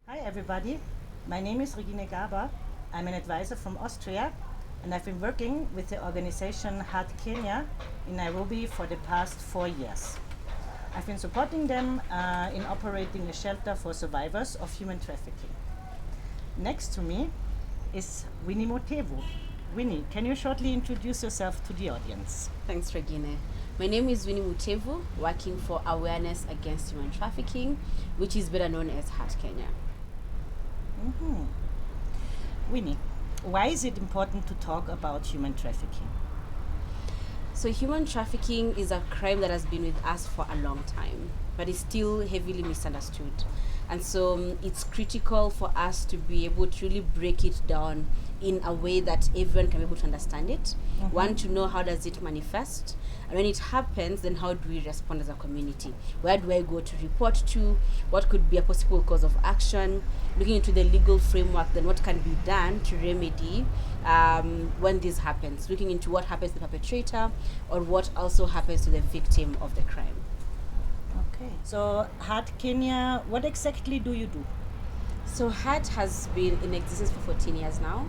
Hi everybody, my name is Regine Gaber. I'm an advisor from Austria and I've been working with the organization HAART Kenya in Nairobi for the past 4 years. I've been supporting them in operating a shelter for survivors of human trafficking. Next to me is Winnie Motevu. Winnie, can you shortly introduce yourself to the audience? Thanks, Regine. My name is Winnie Mutevu, working for Awareness Against Human Trafficking, which is better known as HAART Kenya. Winnie, why is it important to talk about human trafficking? So human trafficking is a crime that has been with us for a long time, but is still heavily misunderstood. And so it's critical for us to be able to really break it down in a way that everyone can be able to understand it. One, to know how does it manifest, and when it happens, then how do we respond as a community? Where do I go to report to? What could be a possible cause of action? Looking into the legal framework, then what can be done to remedy when this happens? Looking into what happens to the perpetrator, or what also happens to the victim of the crime. Okay. So, HAART Kenya, what exactly do you do? So HAART has been in existence for 14 years now,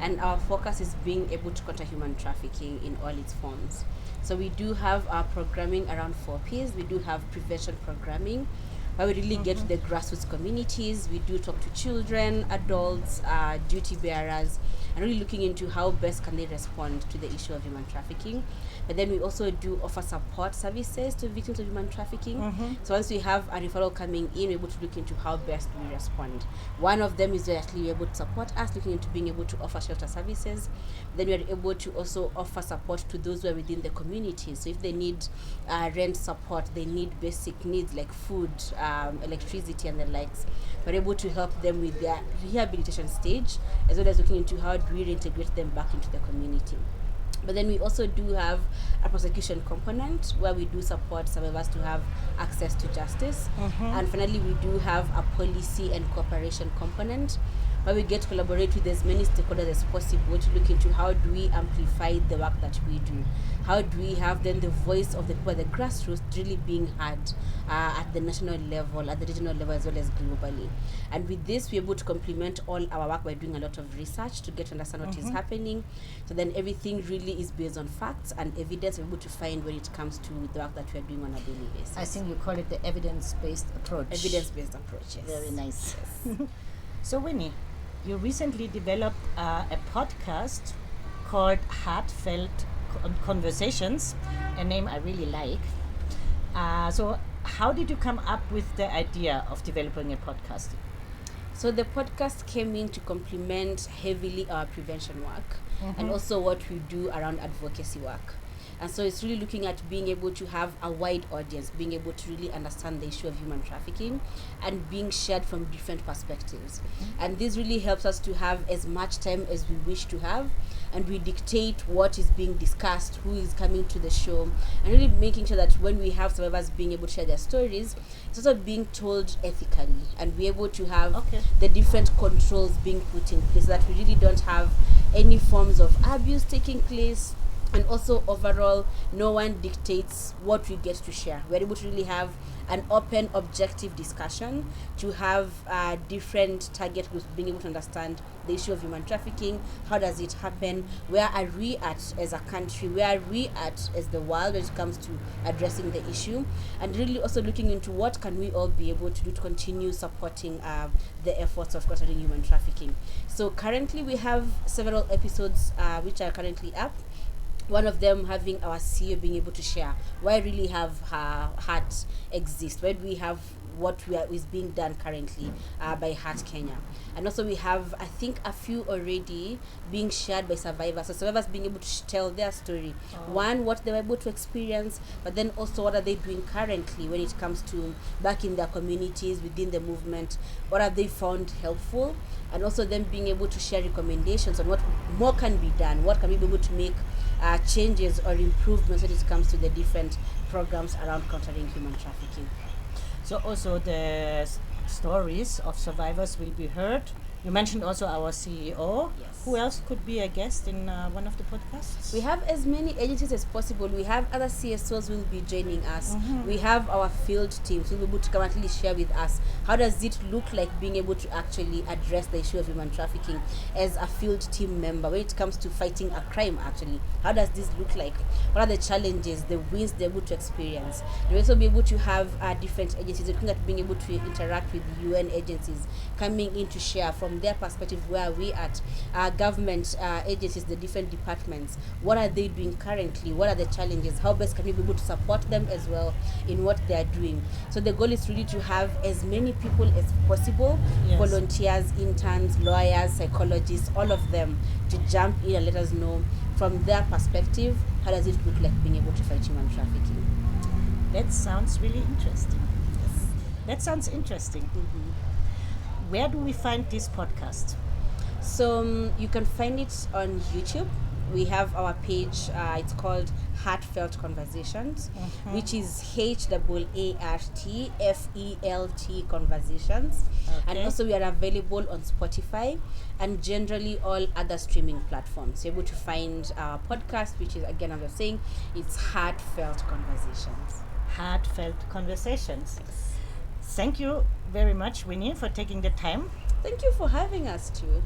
and our focus is being able to counter human trafficking in all its forms. So we do have our programming around 4Ps. We do have prevention programming, where we really get to the grassroots communities. We do talk to children, adults, duty bearers, and really looking into how best can they respond to the issue of human trafficking. But then we also do offer support services to victims of human trafficking. So once we have a referral coming in, we're able to look into how best we respond. One of them is actually able to support us, looking into being able to offer shelter services. Then we are able to also offer support to those who are within the community. So if they need rent support, they need basic needs like food, electricity, and the likes, we're able to help them with their rehabilitation stage, as well as looking into how do we reintegrate them back into the community. But then we also do have a prosecution component where we do support survivors to have access to justice. And finally, we do have a policy and cooperation component where we get to collaborate with as many stakeholders as possible to look into how do we amplify the work that we do. How do we have then the voice of the people at the grassroots really being heard at the national level, at the regional level, as well as globally. And with this, we're able to complement all our work by doing a lot of research to get to understand what is happening. So then everything really is based on facts and evidence we're able to find when it comes to the work that we're doing on a daily basis. I think you call it the evidence-based approach. Evidence-based approach, yes. Very nice. So, Winnie, you recently developed a podcast called Heartfelt Conversations, a name I really like. So, how did you come up with the idea of developing a podcast? So the podcast came in to complement heavily our prevention work and also what we do around advocacy work. And so it's really looking at being able to have a wide audience, being able to really understand the issue of human trafficking and being shared from different perspectives. And this really helps us to have as much time as we wish to have, and we dictate what is being discussed, who is coming to the show, and really making sure that when we have survivors being able to share their stories, it's also being told ethically, and we're able to have the different controls being put in place so that we really don't have any forms of abuse taking place. And also overall, no one dictates what we get to share. We're able to really have an open, objective discussion to have different target groups being able to understand the issue of human trafficking. How does it happen? Where are we at as a country? Where are we at as the world when it comes to addressing the issue? And really also looking into what can we all be able to do to continue supporting the efforts of countering human trafficking. So currently we have several episodes which are currently up. One of them having our CEO being able to share why really have HAART exist, where do we have what is being done currently by HAART Kenya. And also we have, I think, a few already being shared by survivors. So survivors being able to tell their story. One, what they were able to experience, but then also what are they doing currently when it comes to back in their communities, within the movement, what have they found helpful, and also them being able to share recommendations on what more can be done, what can we be able to make changes or improvements when it comes to the different programs around countering human trafficking. So also the stories of survivors will be heard You mentioned also our CEO. Yes. Who else could be a guest in one of the podcasts? We have as many agencies as possible. We have other CSOs who will be joining us. We have our field teams who will be able to come and share with us how does it look like being able to actually address the issue of human trafficking as a field team member when it comes to fighting a crime. Actually, how does this look like? What are the challenges, the wins they're able to experience? We'll also be able to have different agencies looking at being able to interact with UN agencies coming in to share from their perspective where we at government agencies, the different departments, what are they doing currently, what are the challenges, how best can we be able to support them as well in what they are doing. So the goal is really to have as many people as possible, Yes. volunteers, interns, lawyers, psychologists, all of them to jump in and let us know from their perspective how does it look like being able to fight human trafficking. That sounds really interesting. That sounds interesting. Where do we find this podcast? So you can find it on YouTube. We have our page. It's called Heartfelt Conversations, which is HAARTFELT Conversations. And Okay. also we are available on Spotify and generally all other streaming platforms. You're able to find our podcast, which is, again, as I was saying, it's Heartfelt Conversations. Heartfelt Conversations. Thank you very much, Winnie, for taking the time. Thank you for having us too.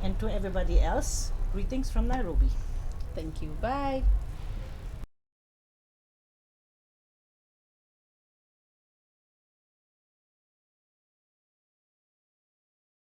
And to everybody else, greetings from Nairobi. Thank you. Bye.